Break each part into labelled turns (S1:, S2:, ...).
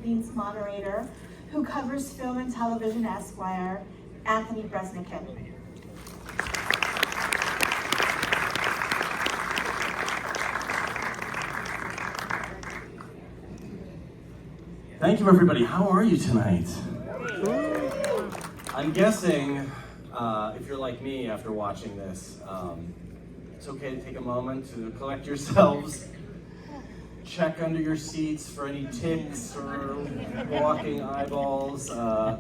S1: Beats moderator, who covers film and television Esquire, Anthony Bresnikan.
S2: Thank you, everybody. How are you tonight? I'm guessing, if you're like me after watching this, it's okay to take a moment to collect yourselves, check under your seats for any ticks or walking eyeballs.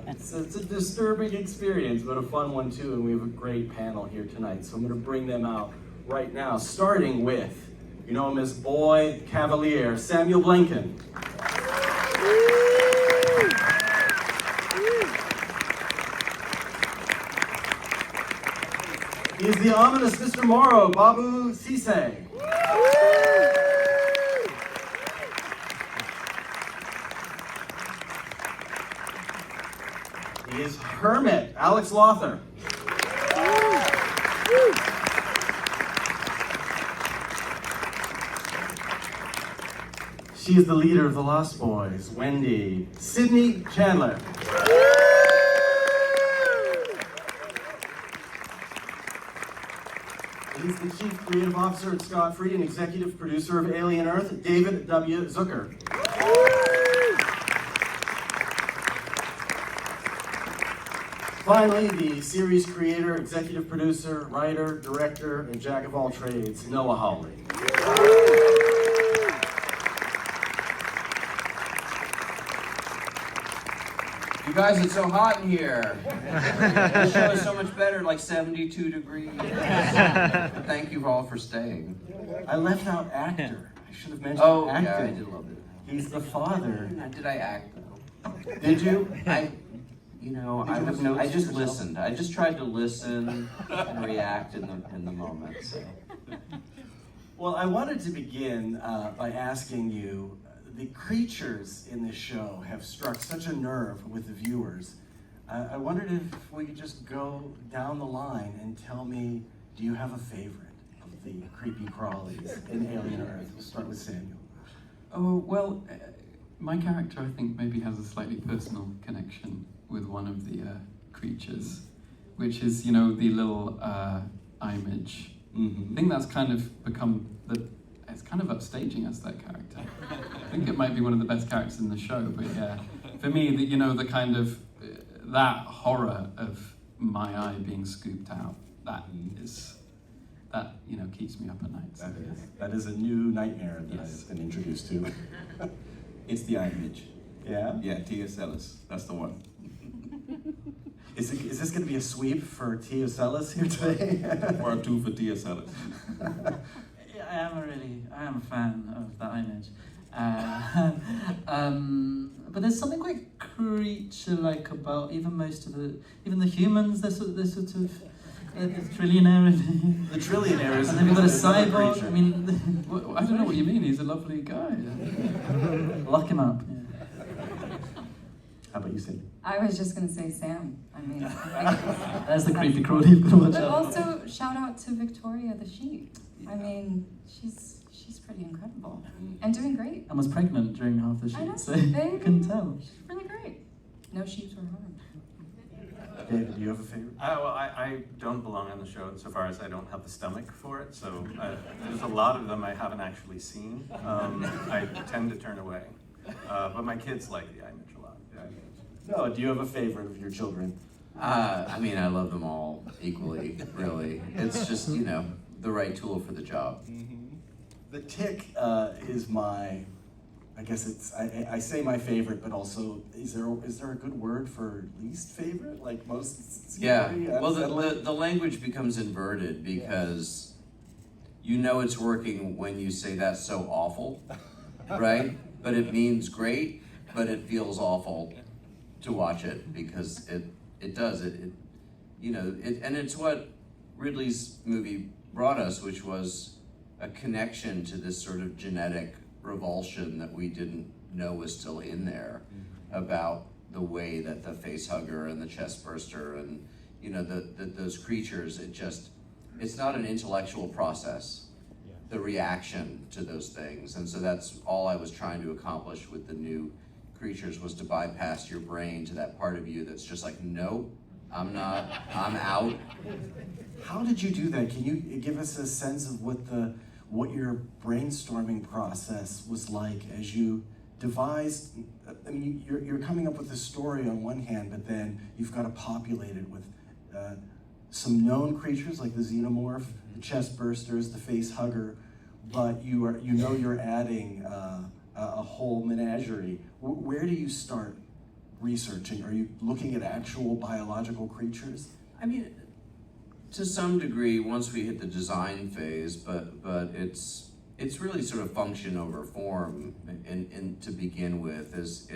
S2: It's a disturbing experience, but a fun one too, and we have a great panel here tonight, so I'm going to bring them out right now, starting with, you know him as Boy Kavalier, Samuel Blenkin. He is the ominous Mr. Morrow, Babou Ceesay. He is Hermit, Alex Lawther. She is the leader of the Lost Boys, Wendy, Sydney Chandler. He's the Chief Creative Officer at Scott Free and Executive Producer of Alien Earth, David W. Zucker. Finally, the series creator, executive producer, writer, director, and jack of all trades, Noah Hawley.
S3: You guys, it's so hot in here. This show is so much better, like 72 degrees. Thank you all for staying.
S2: I left out actor. I should have mentioned actor.
S3: Yeah, I did love it.
S2: He's the father.
S3: Did I act though?
S2: Did you?
S3: I just
S2: yourself?
S3: listened. I just tried to listen and react in the moment. So.
S2: Well, I wanted to begin by asking you, the creatures in this show have struck such a nerve with the viewers. I wondered if we could just go down the line and tell me, do you have a favorite of the creepy crawlies in Alien Earth? We'll start with Samuel.
S4: Oh, well, my character, I think, maybe has a slightly personal connection with one of the creatures, which is, you know, the little image.
S2: Mm-hmm.
S4: I think that's kind of become it's kind of upstaging us, that character. I think it might be one of the best characters in the show, but yeah, for me, the kind of, that horror of my eye being scooped out, that keeps me up at night.
S2: That is a new nightmare that
S4: Yes.
S2: I've been introduced to.
S5: It's the image.
S2: Yeah?
S5: Yeah, T.S. Ellis. That's the one.
S2: Is this going to be a sweep for T.S. Ellis here today?
S5: Or a two for T.S. Ellis.
S6: I am a fan of that image. But there's something quite creature-like about even the humans. They're sort of the trillionaire.
S2: The trillionaire is.
S6: And then we've got a cyborg.
S2: creature.
S6: I mean,
S4: I don't know what you mean, he's a lovely guy.
S6: lock him up. Yeah.
S2: How about you, Cindy?
S7: I was just going to say Sam. I mean,
S6: That's the creepy crawly you've got to watch
S7: but
S6: out.
S7: also shout out to Victoria the sheep. I mean, she's pretty incredible and doing great.
S6: And was pregnant during half the
S7: I know,
S6: shoot, so you couldn't tell.
S7: She's really great. No sheep were harmed.
S2: David, do you have a favorite?
S8: Well, I don't belong on the show insofar as I don't have the stomach for it, so there's a lot of them I haven't actually seen. I tend to turn away. But my kids like the image a lot.
S2: No, do you have a favorite of your children?
S3: I mean, I love them all equally, really. It's just, the right tool for the job.
S2: The Tick is my, I guess it's, I say my favorite, but also, is there a good word for least favorite? Like most
S3: Yeah,
S2: scary,
S3: well,
S2: unsettling?
S3: the language becomes inverted because you know it's working when you say that's so awful, right? But it means great, but it feels awful to watch it because it does, and it's what Ridley's movie brought us, which was a connection to this sort of genetic revulsion that we didn't know was still in there about the way that the face hugger and the chest burster and those creatures, it's not an intellectual process, the reaction to those things. And so that's all I was trying to accomplish with the new creatures was to bypass your brain to that part of you that's just like, nope, I'm not, I'm out.
S2: How did you do that? Can you give us a sense of what your brainstorming process was like as you devised? I mean, you're coming up with a story on one hand, but then you've got to populate it with some known creatures like the xenomorph, the chest bursters, the face hugger, but you're adding a whole menagerie. Where do you start researching? Are you looking at actual biological creatures?
S3: I mean, to some degree, once we hit the design phase, but it's really sort of function over form, and to begin with is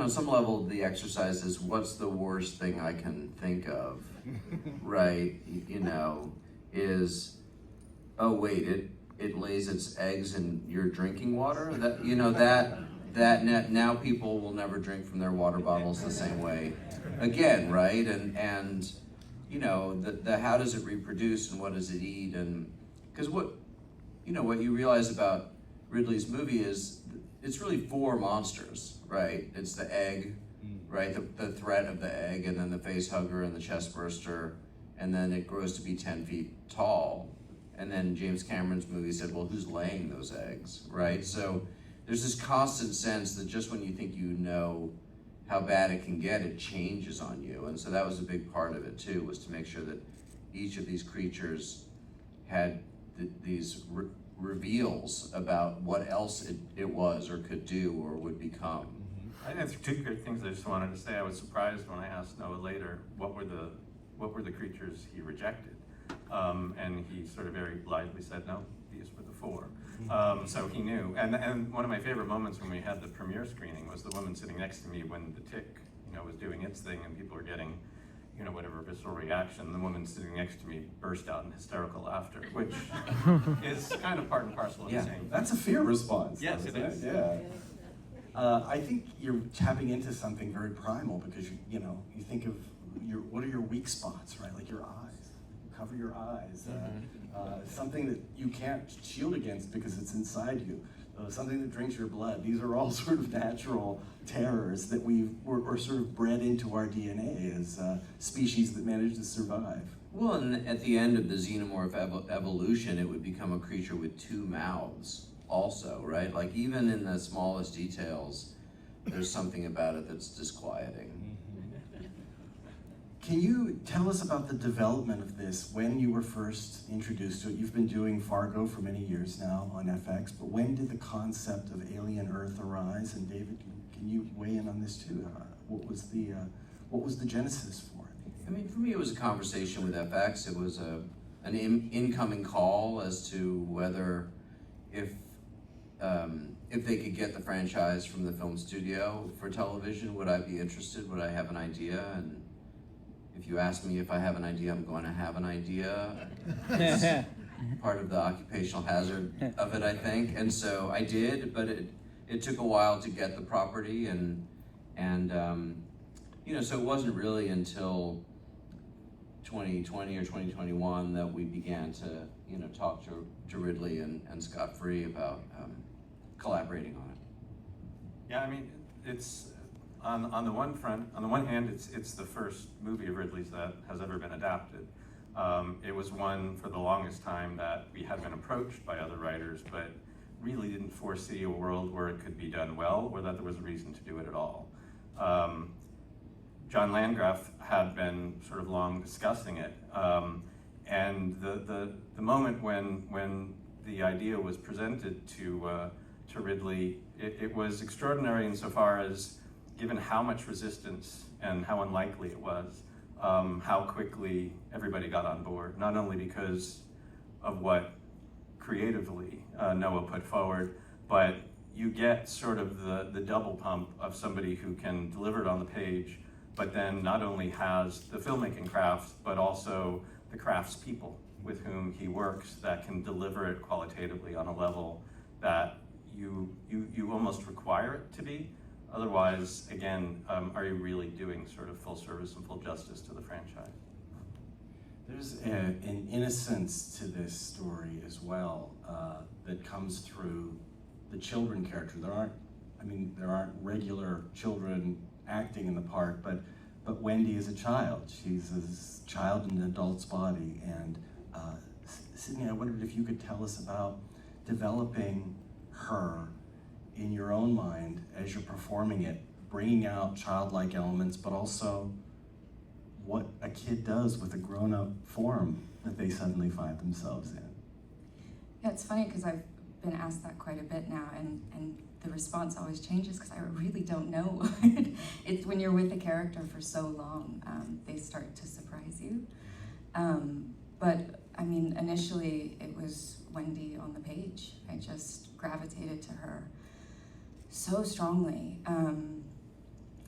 S3: some level of the exercise is what's the worst thing I can think of, right? Is, oh wait, it lays its eggs in your drinking water. That now people will never drink from their water bottles the same way again, right? And the how does it reproduce and what does it eat, and because what you realize about Ridley's movie is it's really 4 monsters, right? It's the egg, right? The threat of the egg, and then the face hugger and the chest burster, and then it grows to be 10 feet tall. And then James Cameron's movie said, well, who's laying those eggs, right? So there's this constant sense that just when you think you know how bad it can get, it changes on you. And so that was a big part of it too, was to make sure that each of these creatures had these reveals about what else it was or could do or would become.
S8: I think there's 2 good things I just wanted to say. I was surprised when I asked Noah later what were the creatures he rejected, and he sort of very blithely said, no, these were the 4. So he knew. And one of my favorite moments when we had the premiere screening was the woman sitting next to me when the tick, was doing its thing and people were getting, whatever visceral reaction. The woman sitting next to me burst out in hysterical laughter, which is kind of part and parcel of the same.
S2: That's a fear response.
S8: Yes, it is.
S2: Yeah. I think you're tapping into something very primal because you think of what are your weak spots, right? Like your eyes. Cover your eyes. Something that you can't shield against because it's inside you. Something that drinks your blood. These are all sort of natural terrors that we're sort of bred into our DNA as species that manage to survive.
S3: Well, and at the end of the xenomorph evolution, it would become a creature with 2 mouths also, right? Like even in the smallest details, there's something about it that's disquieting.
S2: Can you tell us about the development of this, when you were first introduced to it? You've been doing Fargo for many years now on FX, but when did the concept of Alien Earth arise? And David, can you weigh in on this too? What was the genesis for it?
S3: I mean, for me, it was a conversation with FX. It was an incoming call as to whether if they could get the franchise from the film studio for television, would I be interested? Would I have an idea? And if you ask me if I have an idea, I'm going to have an idea. It's part of the occupational hazard of it, I think. And so I did, but it took a while to get the property, and so it wasn't really until 2020 or 2021 that we began to talk to Ridley and Scott Free about collaborating on it.
S8: Yeah, I mean, it's on the one hand, it's the first movie of Ridley's that has ever been adapted. It was one for the longest time that we had been approached by other writers, but really didn't foresee a world where it could be done well, or that there was a reason to do it at all. John Landgraf had been sort of long discussing it, and the moment when the idea was presented to Ridley, it was extraordinary insofar as, given how much resistance and how unlikely it was, how quickly everybody got on board, not only because of what creatively Noah put forward, but you get sort of the double pump of somebody who can deliver it on the page, but then not only has the filmmaking craft, but also the craftspeople with whom he works that can deliver it qualitatively on a level that you almost require it to be. Otherwise, again, are you really doing sort of full service and full justice to the franchise?
S2: There's an innocence to this story as well that comes through the children character. There aren't I mean, there aren't regular children acting in the part, but Wendy is a child. She's a child in an adult's body. And Sydney, I wondered if you could tell us about developing her in your own mind as you're performing it, bringing out childlike elements, but also what a kid does with a grown-up form that they suddenly find themselves in.
S7: Yeah, it's funny because I've been asked that quite a bit now, and the response always changes because I really don't know. It's when you're with a character for so long, they start to surprise you. But I mean, initially it was Wendy on the page. I just gravitated to her so strongly. And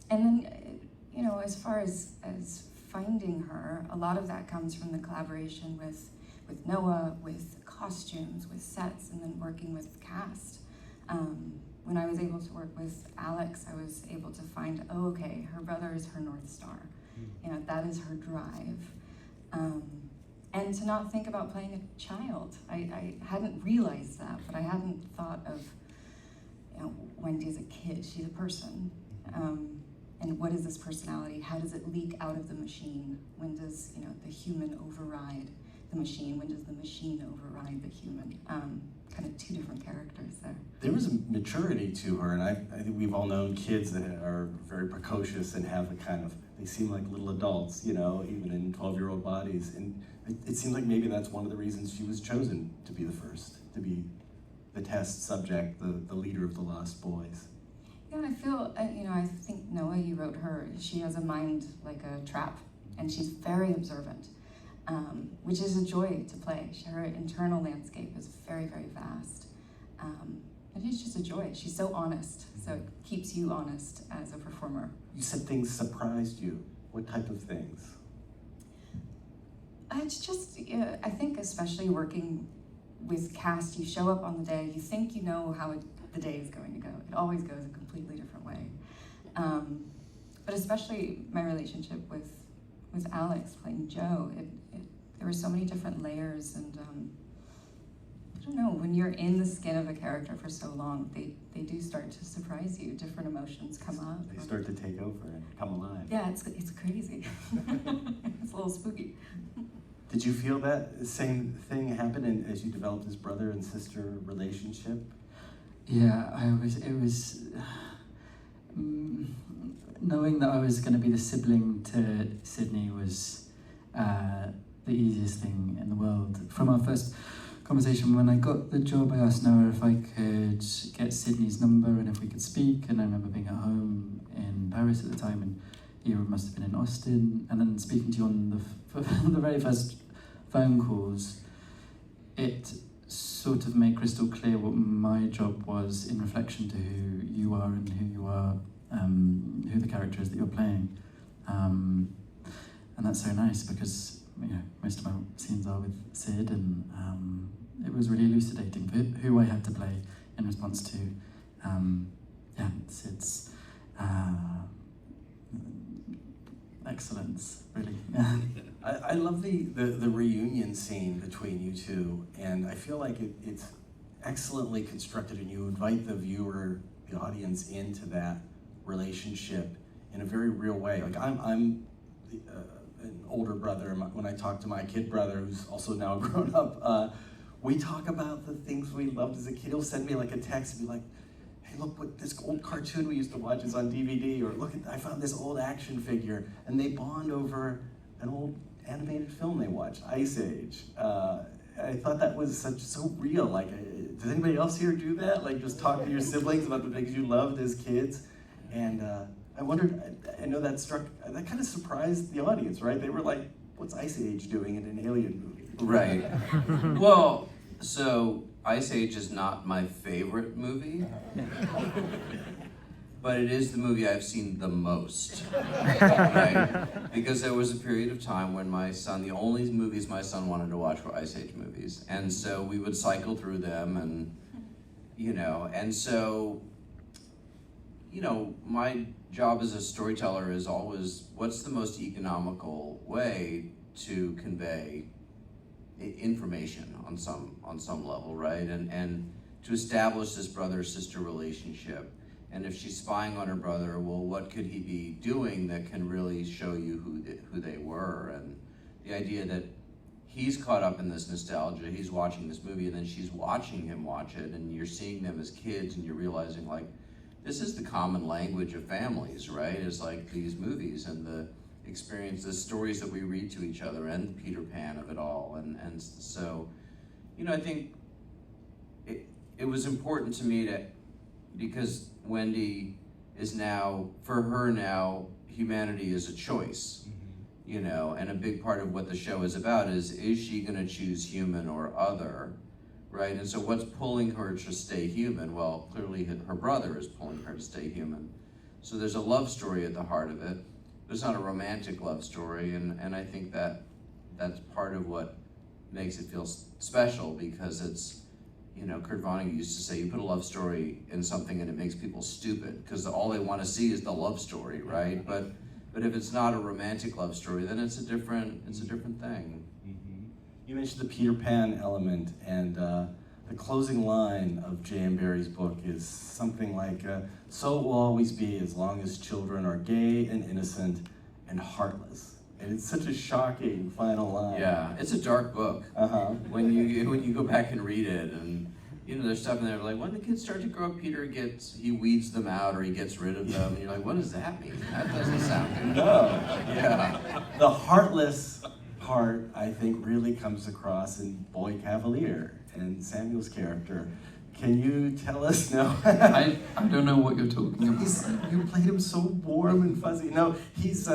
S7: then, you know, as far as finding her, a lot of that comes from the collaboration with Noah, with costumes, with sets, and then working with cast. When I was able to work with Alex, I was able to find, oh, okay, her brother is her North Star. You know, that is her drive. And to not think about playing a child. I hadn't realized that, but I hadn't thought of, you know, Wendy as a kid. She's a person. And what is this personality? How does it leak out of the machine? When does, you know, the human override the machine? When does the machine override the human? Kind of two different characters there.
S2: There was a maturity to her, and I think we've all known kids that are very precocious and have a kind of, they seem like little adults, you know, even in 12-year-old bodies. And it seems like maybe that's one of the reasons she was chosen to be the first, to be the test subject, the leader of the Lost Boys.
S7: Yeah, I feel, you know, I think Noah, you wrote her, she has a mind like a trap, and she's very observant, which is a joy to play. Her internal landscape is very, very vast. And she's just a joy. She's so honest, so it keeps you honest as a performer.
S2: You said things surprised you. What type of things?
S7: It's just, I think especially working with cast, you show up on the day, you think you know how the day is going to go. It always goes a completely different way. But especially my relationship with Alex playing Joe, there were so many different layers, and I don't know, when you're in the skin of a character for so long, they do start to surprise you. Different emotions come up.
S2: They start to take over and come alive.
S7: Yeah, it's crazy. It's a little spooky.
S2: Did you feel that same thing happen as you developed this brother and sister relationship?
S6: Yeah, it was knowing that I was going to be the sibling to Sydney was the easiest thing in the world. From our first conversation, when I got the job, I asked Noah if I could get Sydney's number and if we could speak, and I remember being at home in Paris at the time, and you must have been in Austin, and then speaking to you on the very first phone calls, it sort of made crystal clear what my job was in reflection to who you are and who you are, who the character is that you're playing. And that's so nice because, you know, most of my scenes are with Sid, and it was really elucidating for who I had to play in response to Sid's excellence, really.
S2: I love the reunion scene between you two, and I feel like it's excellently constructed, and you invite the viewer, the audience, into that relationship in a very real way. Like I'm an older brother, and when I talk to my kid brother, who's also now grown up, we talk about the things we loved as a kid. He'll send me like a text and be like, hey, look what this old cartoon we used to watch is on DVD, or look, I found this old action figure, and they bond over an old animated film they watched, Ice Age. I thought that was so real. Like, does anybody else here do that? Like, just talk to your siblings about the things you loved as kids? And I wondered, I know that kind of surprised the audience, right? They were like, what's Ice Age doing in an alien movie?
S3: Right. Well, so Ice Age is not my favorite movie, but it is the movie I've seen the most, right? Because there was a period of time when my son, the only movies my son wanted to watch were Ice Age movies. And so we would cycle through them, and, you know, and so, you know, my job as a storyteller is always, what's the most economical way to convey information on some level, right? And to establish this brother-sister relationship. And if she's spying on her brother, well, what could he be doing that can really show you who they were? And the idea that he's caught up in this nostalgia, he's watching this movie, and then she's watching him watch it, and you're seeing them as kids, and you're realizing, like, this is the common language of families, right? It's like these movies and the experience, the stories that we read to each other, and Peter Pan of it all. And so, I think it was important to me because Wendy is now, for her now, humanity is a choice, and a big part of what the show is about is she gonna choose human or other, right? And so what's pulling her to stay human? Well, clearly her brother is pulling her to stay human. So there's a love story at the heart of it. There's not a romantic love story, and I think that's part of what makes it feel special, because it's, Kurt Vonnegut used to say, you put a love story in something and it makes people stupid, because all they want to see is the love story, right? But if it's not a romantic love story, then it's a different thing.
S2: You mentioned the Peter Pan element, and the closing line of J.M. Barrie's book is something like, so it will always be as long as children are gay and innocent and heartless. And it's such a shocking final line.
S3: Yeah, it's a dark book. When you go back and read it, and there's stuff in there like, when the kids start to grow up, Peter he weeds them out, or he gets rid of them. And you're like, what does that mean? That doesn't sound good.
S2: No.
S3: Yeah.
S2: The heartless part, I think, really comes across in Boy Kavalier and Samuel's character. Can you tell us now?
S4: I don't know what you're talking about.
S2: You played him so warm and fuzzy. No, his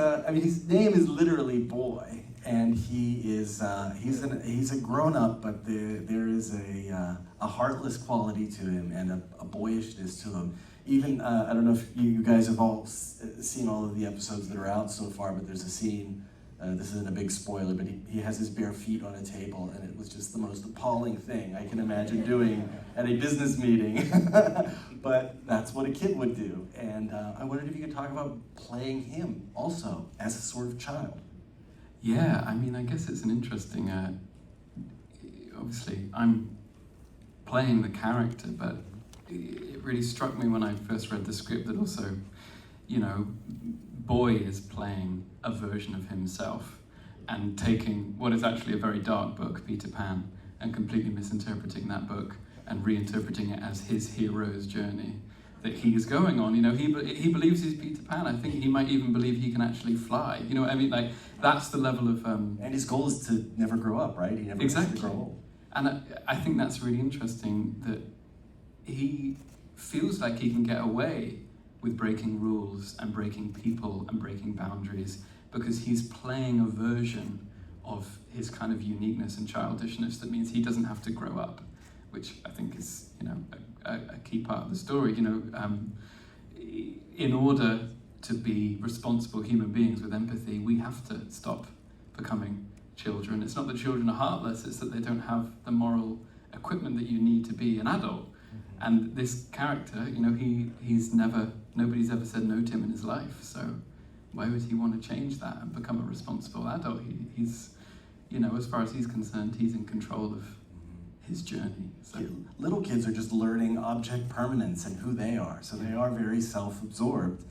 S2: name is literally Boy, and he's a grown-up, but there is a heartless quality to him and a boyishness to him. Even, I don't know if you guys have all seen all of the episodes that are out so far, but there's a scene, this isn't a big spoiler, but he has his bare feet on a table, and it was just the most appalling thing I can imagine doing at a business meeting. But that's what a kid would do. And I wondered if you could talk about playing him also as a sort of child.
S4: Yeah, I guess it's an interesting, obviously I'm playing the character, but it really struck me when I first read the script that also, Boy is playing a version of himself and taking what is actually a very dark book, Peter Pan, and completely misinterpreting that book and reinterpreting it as his hero's journey that he is going on. He believes he's Peter Pan. I think he might even believe he can actually fly. You know what I mean? Like, that's the level of...
S2: And his goal is to never grow up, right? He never gets to grow old.
S4: And I think that's really interesting that he feels like he can get away with breaking rules and breaking people and breaking boundaries because he's playing a version of his kind of uniqueness and childishness that means he doesn't have to grow up, which I think is, a key part of the story. In order to be responsible human beings with empathy, we have to stop becoming children. It's not that children are heartless, it's that they don't have the moral equipment that you need to be an adult. And this character, nobody's ever said no to him in his life, so why would he want to change that and become a responsible adult? He's, as far as he's concerned, he's in control of his journey. So.
S2: Little kids are just learning object permanence and who they are, so they are very self-absorbed,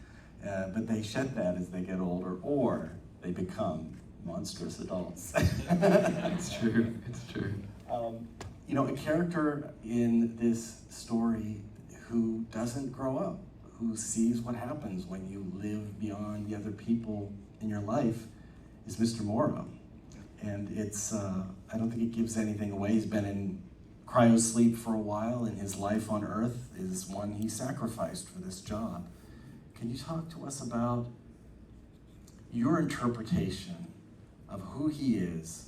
S2: but they shed that as they get older, or they become monstrous adults.
S4: It's true.
S2: A character in this story who doesn't grow up, who sees what happens when you live beyond the other people in your life, is Mr. Morrow. And it's, I don't think it gives anything away. He's been in cryosleep for a while, and his life on Earth is one he sacrificed for this job. Can you talk to us about your interpretation of who he is?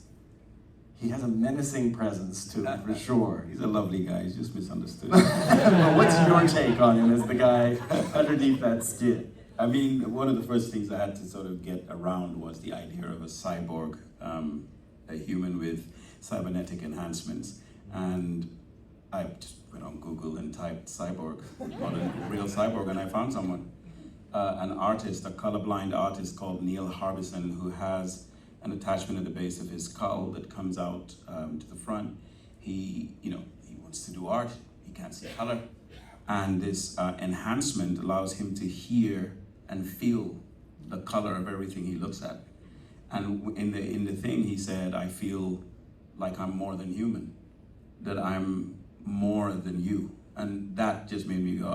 S2: He has a menacing presence to him, for sure.
S5: He's a lovely guy, he's just misunderstood.
S2: Well, what's your take on him as the guy underneath that skin?
S5: I mean, one of the first things I had to sort of get around was the idea of a cyborg, a human with cybernetic enhancements. And I just went on Google and typed cyborg, modern real cyborg, and I found someone. An artist, a colorblind artist called Neil Harbison, who has an attachment at the base of his skull that comes out to the front. He wants to do art. He can't see color, And this enhancement allows him to hear and feel the color of everything he looks at. And in the thing, he said, I feel like I'm more than human, that I'm more than you. And that just made me go,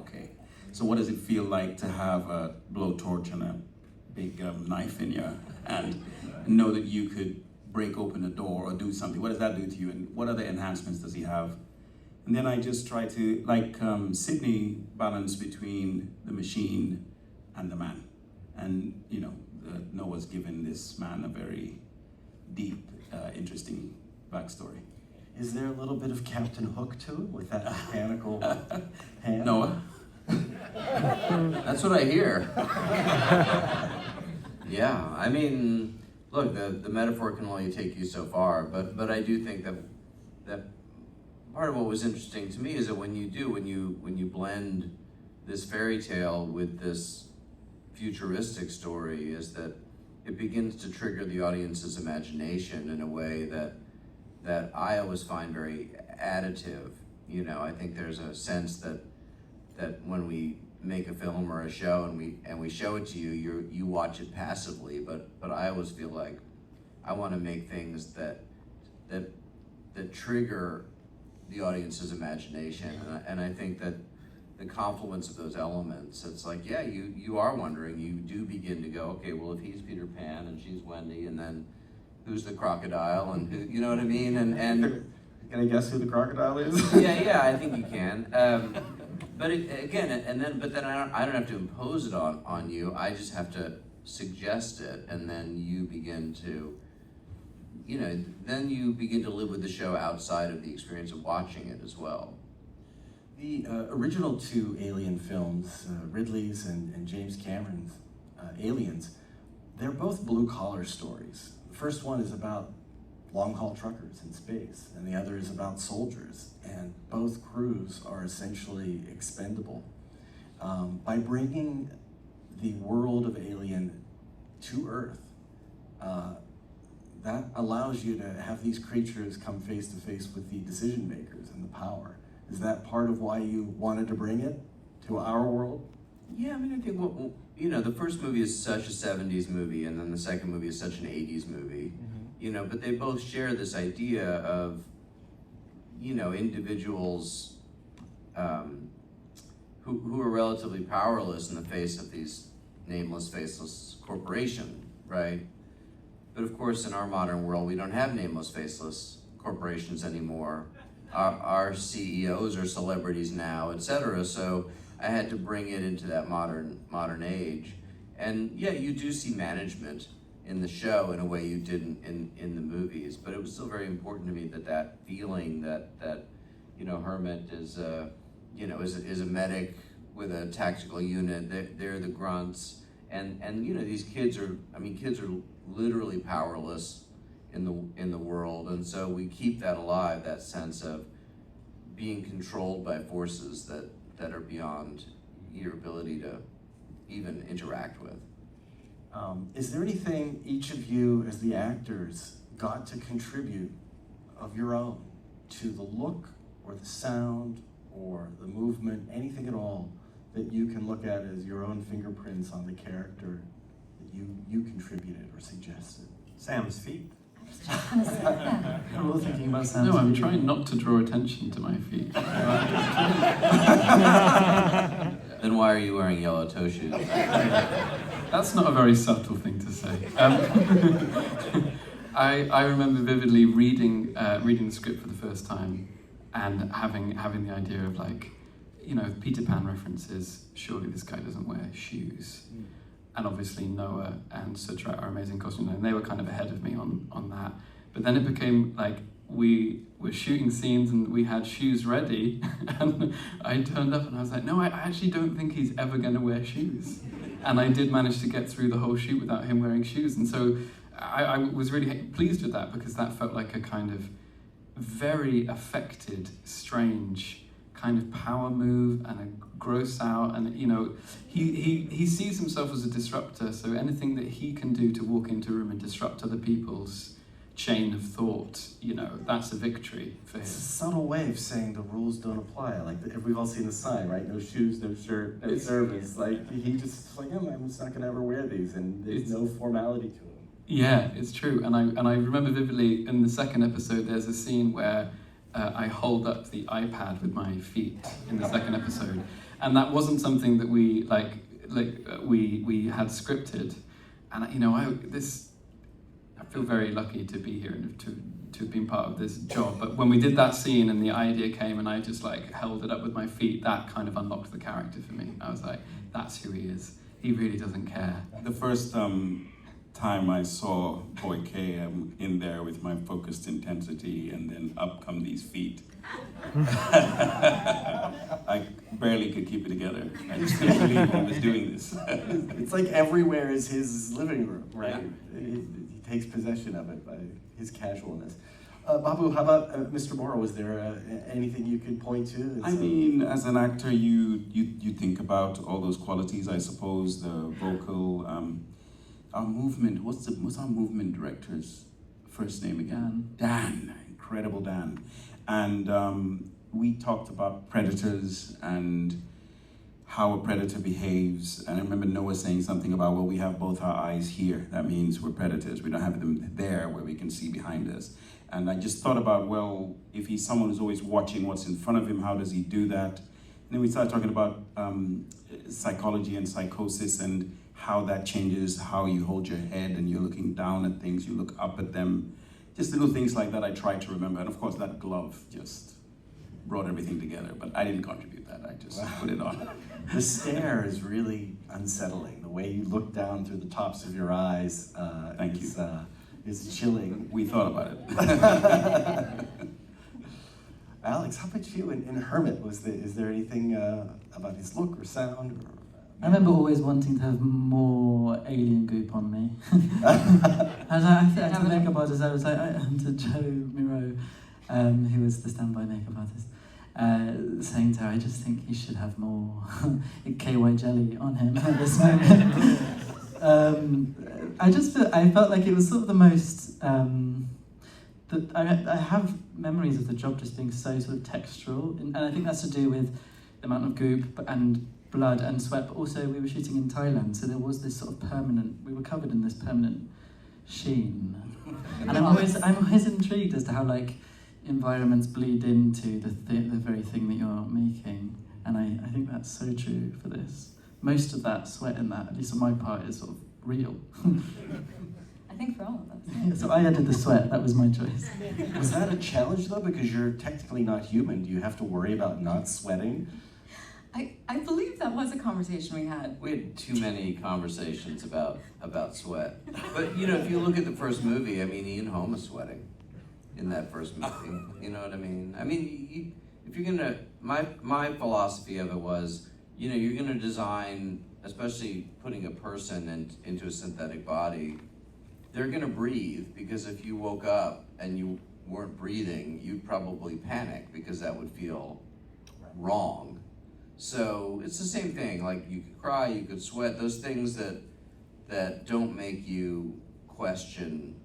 S5: okay. So what does it feel like to have a blowtorch and a big knife in you and know that you could break open a door or do something? What does that do to you? And what other enhancements does he have? And then I just try to, like Sydney, balance between the machine and the man. And, you know, Noah's given this man a very deep, interesting backstory.
S2: Is there a little bit of Captain Hook to it with that mechanical hand?
S3: Noah? That's what I hear. Yeah, I mean, look, the metaphor can only take you so far, but I do think that part of what was interesting to me is that when you blend this fairy tale with this futuristic story, is that it begins to trigger the audience's imagination in a way that I always find very additive. You know, I think there's a sense that when we make a film or a show and we show it to you, you watch it passively, but I always feel like I want to make things that trigger the audience's imagination, and I think that the confluence of those elements, it's like, yeah, you are wondering, you do begin to go, okay, well, if he's Peter Pan and she's Wendy, and then who's the crocodile, and who, you know what I mean? And
S2: Can I guess who the crocodile is?
S3: yeah, I think you can. But then I don't have to impose it on you. I just have to suggest it, and then you begin to, then you begin to live with the show outside of the experience of watching it as well.
S2: The original two Alien films, Ridley's and James Cameron's Aliens, they're both blue-collar stories. The first one is about long-haul truckers in space, and the other is about soldiers, and both crews are essentially expendable. By bringing the world of Alien to Earth, that allows you to have these creatures come face to face with the decision makers and the power. Is that part of why you wanted to bring it to our world?
S3: Yeah, I mean, I think, the first movie is such a 70s movie, and then the second movie is such an 80s movie, but they both share this idea of, individuals who are relatively powerless in the face of these nameless, faceless corporation, right? But of course, in our modern world, we don't have nameless, faceless corporations anymore. Our CEOs are celebrities now, etc. So I had to bring it into that modern age. And yeah, you do see management in the show in a way you didn't in the movies, but it was still very important to me that feeling that Hermit is a medic with a tactical unit. They're the grunts, and these kids are literally powerless in the world, and so we keep that alive, that sense of being controlled by forces that are beyond your ability to even interact with.
S2: Is there anything each of you as the actors got to contribute of your own to the look or the sound or the movement, anything at all that you can look at as your own fingerprints on the character that you contributed or suggested?
S8: Sam's feet.
S6: We're all thinking about Sam's
S4: No, I'm
S6: feet.
S4: trying not to draw attention to my feet.
S3: Then why are you wearing yellow toe shoes?
S4: That's not a very subtle thing to say. I remember vividly reading the script for the first time and having the idea of Peter Pan references, surely this guy doesn't wear shoes. And obviously Noah and Sutrat are amazing costume designers, and they were kind of ahead of me on that. But then it became like we were shooting scenes and we had shoes ready, and I turned up and I was like, no, I actually don't think he's ever going to wear shoes. And I did manage to get through the whole shoot without him wearing shoes. And so I was really pleased with that, because that felt like a kind of very affected, strange kind of power move and a gross out, and he sees himself as a disruptor, so anything that he can do to walk into a room and disrupt other people's chain of thought, that's a victory for
S2: It's a
S4: him.
S2: subtle way of saying the rules don't apply. Like, we've all seen the sign, right? No shoes, no shirt, no service. Like, he just like, I'm just not gonna ever wear these, and there's no formality to him.
S4: Yeah, it's true. And I remember vividly in the second episode, there's a scene where I hold up the iPad with my feet in the second episode, and that wasn't something that we we had scripted. And I feel very lucky to be here and to have been part of this job. But when we did that scene and the idea came and I just held it up with my feet, that kind of unlocked the character for me. I was like, that's who he is. He really doesn't care.
S5: The first time I saw Boy K, I'm in there with my focused intensity, and then up come these feet. I barely could keep it together. I just couldn't believe I was doing this.
S2: It's like everywhere is his living room, right? Yeah. He takes possession of it by his casualness. Babou, how about Mr. Morrow? Was there anything you could point to?
S5: I mean, as an actor, you think about all those qualities, I suppose, the vocal, our movement. What's our movement director's first name again? Dan. Incredible Dan. And we talked about predators and how a predator behaves. And I remember Noah saying something about, well, we have both our eyes here. That means we're predators. We don't have them there where we can see behind us. And I just thought about, well, if he's someone who's always watching what's in front of him, how does he do that? And then we started talking about psychology and psychosis and how that changes how you hold your head, and you're looking down at things, you look up at them. Just little things like that I tried to remember. And of course, that glove just brought everything together. But I didn't contribute that. I just put it on.
S2: The stare is really unsettling. The way you look down through the tops of your eyes is chilling.
S5: We thought about it.
S2: Alex, how about you in Hermit? Is there anything about his look or sound?
S6: I remember always wanting to have more alien goop on me. I to makeup artist, I was like, to Joe Morrow, who was the standby makeup artist, saying to her, I just think he should have more KY jelly on him at this moment. I felt like it was sort of the most. I have memories of the job just being so sort of textural, and I think that's to do with the amount of goop and blood and sweat, but also we were shooting in Thailand, so there was this sort of we were covered in this permanent sheen. And I'm always intrigued as to how environments bleed into the very thing that you're making, and I think that's so true for this. Most of that sweat in that, at least on my part, is sort of real.
S7: I think for all of us.
S6: Yeah, so I added the sweat, that was my choice.
S2: Was that a challenge though? Because you're technically not human. Do you have to worry about not sweating?
S7: I believe that was a conversation we had.
S3: We had too many conversations about sweat. But if you look at the first movie, Ian Holm is sweating in that first movie. You know what I mean? If you're gonna, my philosophy of it was, you're gonna design, especially putting a person into a synthetic body, they're gonna breathe, because if you woke up and you weren't breathing, you'd probably panic because that would feel wrong. So it's the same thing. You could cry, you could sweat. Those things that don't make you question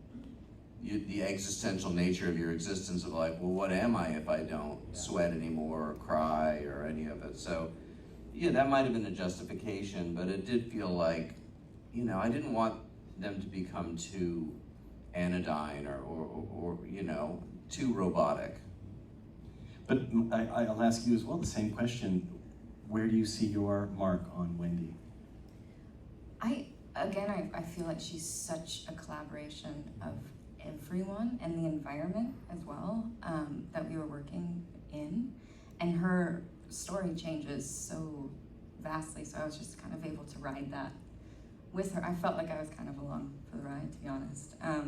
S3: the existential nature of your existence. Of well, what am I if I don't sweat anymore or cry or any of it? So yeah, that might have been a justification, but it did feel like, I didn't want them to become too anodyne or too robotic.
S2: But I'll ask you as well the same question. Where do you see your mark on Wendy?
S7: I feel like she's such a collaboration of everyone and the environment as well that we were working in. And her story changes so vastly, so I was just kind of able to ride that with her. I felt like I was kind of along for the ride, to be honest. I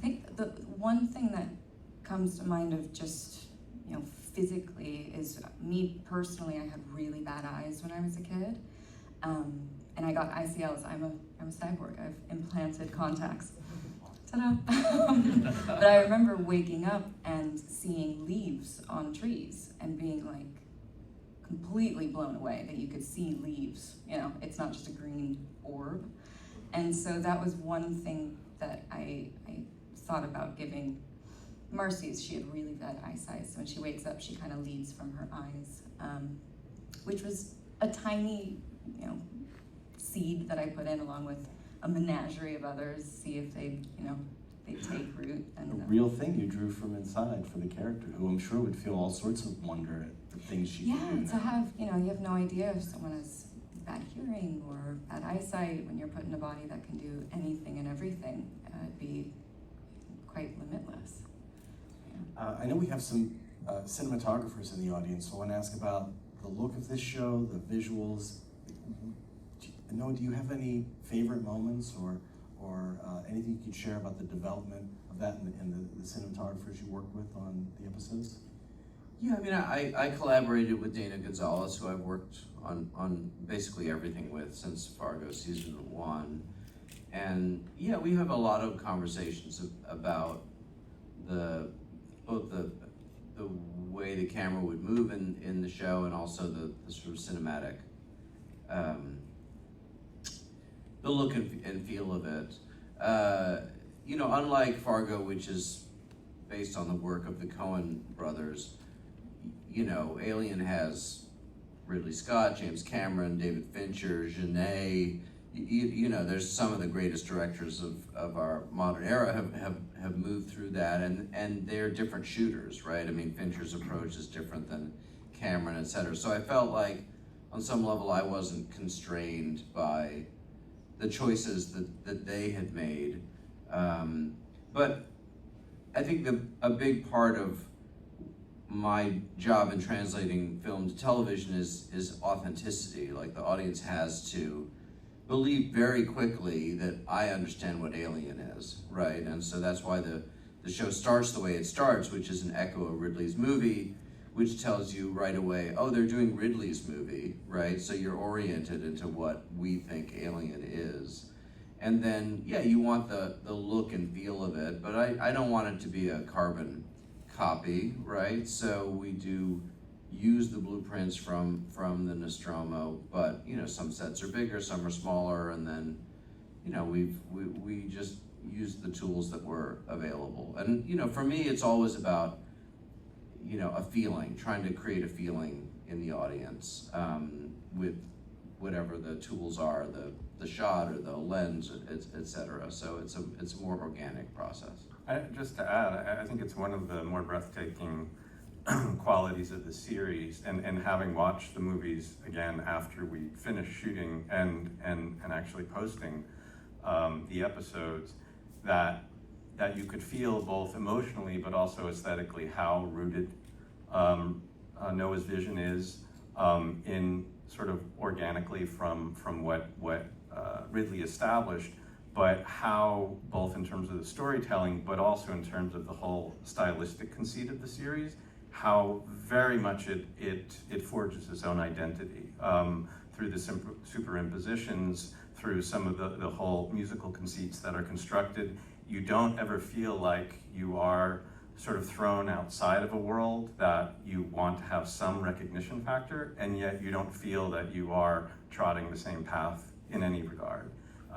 S7: think the one thing that comes to mind of just, physically is me personally. I had really bad eyes when I was a kid, and I got ICLs. I'm a cyborg. I've implanted contacts. Ta-da! But I remember waking up and seeing leaves on trees and being completely blown away that you could see leaves. It's not just a green orb. And so that was one thing that I thought about giving Marcy's, she had really bad eyesight, so when she wakes up, she kind of leads from her eyes, which was a tiny, seed that I put in along with a menagerie of others, see if they take root. And
S2: A real thing you drew from inside for the character, who I'm sure would feel all sorts of wonder at the things she can do.
S7: To have, you have no idea if someone has bad hearing or bad eyesight when you're put in a body that can do anything and everything. It'd be quite limitless.
S2: I know we have some cinematographers in the audience, so I want to ask about the look of this show, the visuals. Noah, do you have any favorite moments or anything you could share about the development of that and the cinematographers you worked with on the episodes?
S3: Yeah, I mean, I collaborated with Dana Gonzalez, who I've worked on basically everything with since Fargo season 1. And yeah, we have a lot of conversations about both the way the camera would move in the show and also the sort of cinematic, the look and feel of it. Unlike Fargo, which is based on the work of the Coen brothers, Alien has Ridley Scott, James Cameron, David Fincher, Genet. There's some of the greatest directors of our modern era have moved through that, and they're different shooters, right? I mean, Fincher's approach is different than Cameron, et cetera. So I felt like, on some level, I wasn't constrained by the choices that they had made. But I think a big part of my job in translating film to television is authenticity. Like, the audience has to believe very quickly that I understand what Alien is, right? And so that's why the show starts the way it starts, which is an echo of Ridley's movie, which tells you right away, oh, they're doing Ridley's movie, right? So you're oriented into what we think Alien is. And then, yeah, you want the look and feel of it, but I don't want it to be a carbon copy, right? So we do use the blueprints from the Nostromo, but some sets are bigger, some are smaller, and then we just use the tools that were available. And for me, it's always about a feeling, trying to create a feeling in the audience with whatever the tools are, the shot or the lens, et cetera. So it's a more organic process.
S8: Just to add, I think it's one of the more breathtaking qualities of the series, and having watched the movies again after we finished shooting and actually posting the episodes, that you could feel both emotionally but also aesthetically how rooted Noah's vision is in sort of organically from what Ridley established, but how both in terms of the storytelling but also in terms of the whole stylistic conceit of the series, how very much it forges its own identity through the superimpositions, through some of the whole musical conceits that are constructed. You don't ever feel like you are sort of thrown outside of a world that you want to have some recognition factor, and yet you don't feel that you are trotting the same path in any regard.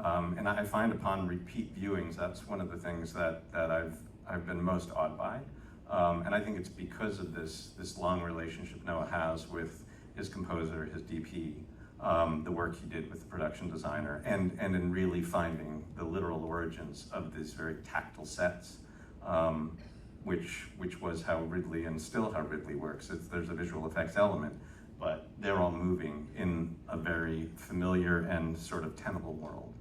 S8: And I find upon repeat viewings, that's one of the things that I've been most awed by. And I think it's because of this long relationship Noah has with his composer, his DP, the work he did with the production designer, and in really finding the literal origins of these very tactile sets, which was how Ridley, and still how Ridley works. There's a visual effects element, but they're all moving in a very familiar and sort of tenable world.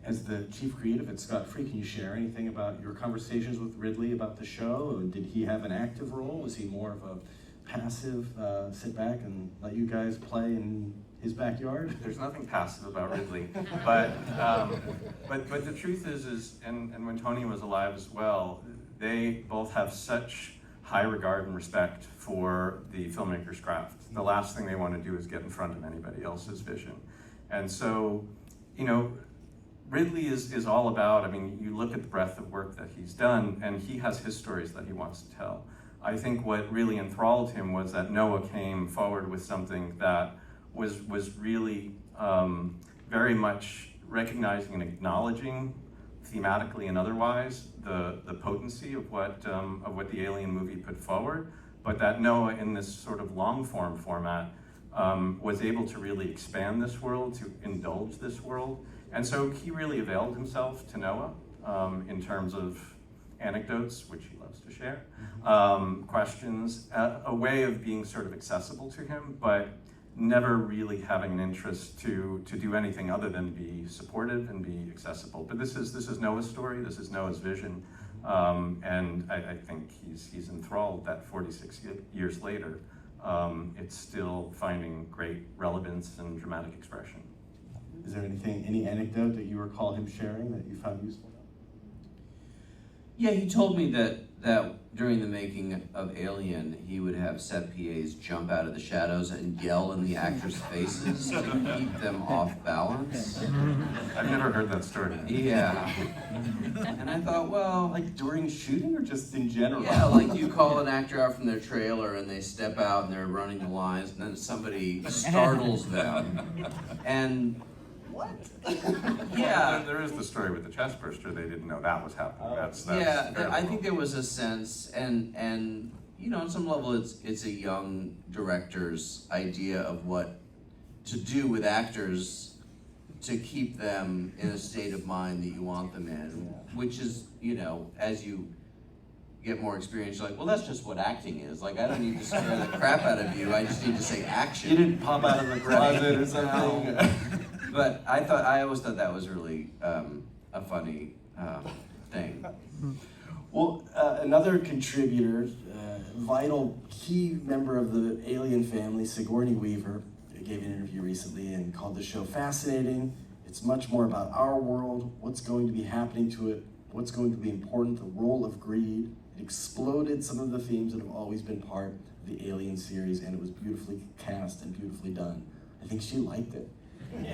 S2: As the chief creative at Scott Free, can you share anything about your conversations with Ridley about the show? Did he have an active role? Was he more of a passive, sit back and let you guys play in his backyard?
S8: There's nothing passive about Ridley, but the truth is, and when Tony was alive as well, they both have such high regard and respect for the filmmaker's craft. The last thing they want to do is get in front of anybody else's vision. And so, Ridley is all about, I mean, you look at the breadth of work that he's done, and he has his stories that he wants to tell. I think what really enthralled him was that Noah came forward with something that was really very much recognizing and acknowledging thematically and otherwise, the potency of what the Alien movie put forward, but that Noah, in this sort of long form format, was able to really expand this world, to indulge this world. And so he really availed himself to Noah in terms of anecdotes, which he loves to share, questions, a way of being sort of accessible to him, but never really having an interest to do anything other than be supportive and be accessible. But this is Noah's story, this is Noah's vision, and I think he's enthralled that 46 years later. It's still finding great relevance and dramatic expression.
S2: Is there any anecdote that you recall him sharing that you found useful?
S3: Yeah, he told me that during the making of Alien, he would have set PAs jump out of the shadows and yell in the actors' faces to keep them off balance.
S8: I've never heard that story.
S3: Yeah. And I thought, well,
S2: Like during shooting or just in general?
S3: yeah, like you call an actor out from their trailer and they step out and they're running the lines and then somebody startles them. And
S2: What?
S3: yeah.
S8: There is the story with the chest burster. They didn't know that was happening. That's
S3: Yeah,
S8: fairly
S3: I think there was a sense, and you know, on some level, it's a young director's idea of what to do with actors to keep them in a state of mind that you want them in, which is, you know, as you get more experience, you're like, well, that's just what acting is. Like, I don't need to scare the crap out of you. I just need to say action.
S2: You didn't pop out of the closet or something?
S3: But I always thought that was really a funny thing.
S2: Well, another contributor, vital key member of the Alien family, Sigourney Weaver, gave an interview recently and called the show fascinating. It's much more about our world, what's going to be happening to it, what's going to be important, the role of greed. It exploded some of the themes that have always been part of the Alien series, and it was beautifully cast and beautifully done. I think she liked it.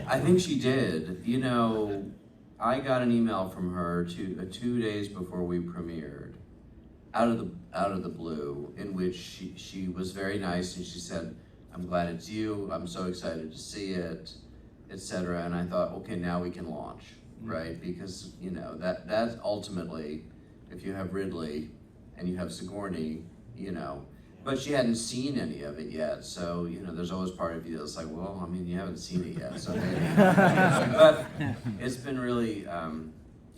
S3: I think she did. You know, I got an email from her 2 days before we premiered, out of the blue, in which she was very nice and she said, "I'm glad it's you. I'm so excited to see it," etc. And I thought, okay, now we can launch, right? Because you know that ultimately, if you have Ridley and you have Sigourney, you know. But she hadn't seen any of it yet, so you know, there's always part of you that's like, well, I mean, you haven't seen it yet, so maybe. But it's been really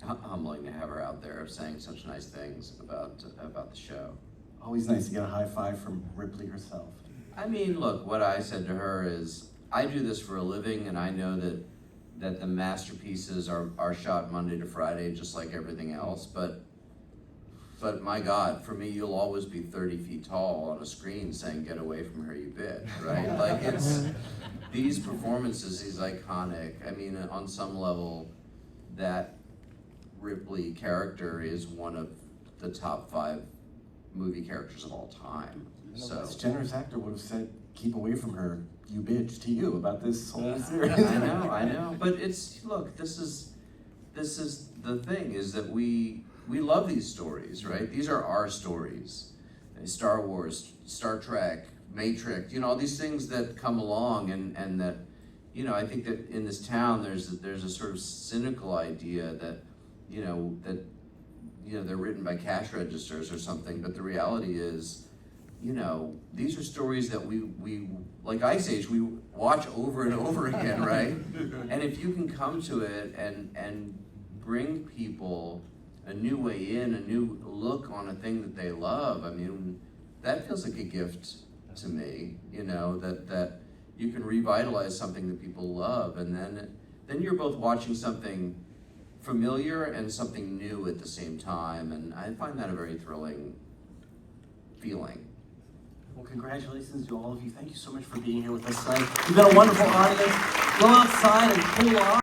S3: humbling to have her out there saying such nice things about the show.
S2: Always nice to get a high five from Ripley herself.
S3: I mean, look, what I said to her is, I do this for a living, and I know that the masterpieces are shot Monday to Friday, just like everything else, but my God, for me, you'll always be 30 feet tall on a screen saying, "Get away from her, you bitch," right? Like, it's, these performances, these iconic, I mean, on some level, that Ripley character is one of the top 5 movie characters of all time. So,
S2: This generous actor would have said, "Keep away from her, you bitch," to you about this whole series.
S3: I know. But it's, look, this is the thing, is that we love these stories, right? These are our stories. Star Wars, Star Trek, Matrix, you know, all these things that come along and that, you know, I think that in this town there's a sort of cynical idea that, you know, they're written by cash registers or something, but the reality is, you know, these are stories that we like Ice Age, we watch over and over again, right? And if you can come to it and bring people a new way in, a new look on a thing that they love, I mean, that feels like a gift to me, you know, that you can revitalize something that people love, and then you're both watching something familiar and something new at the same time, and I find that a very thrilling feeling.
S2: Well, congratulations to all of you. Thank you so much for being here with us tonight. You've been a wonderful audience. Go outside and cool off.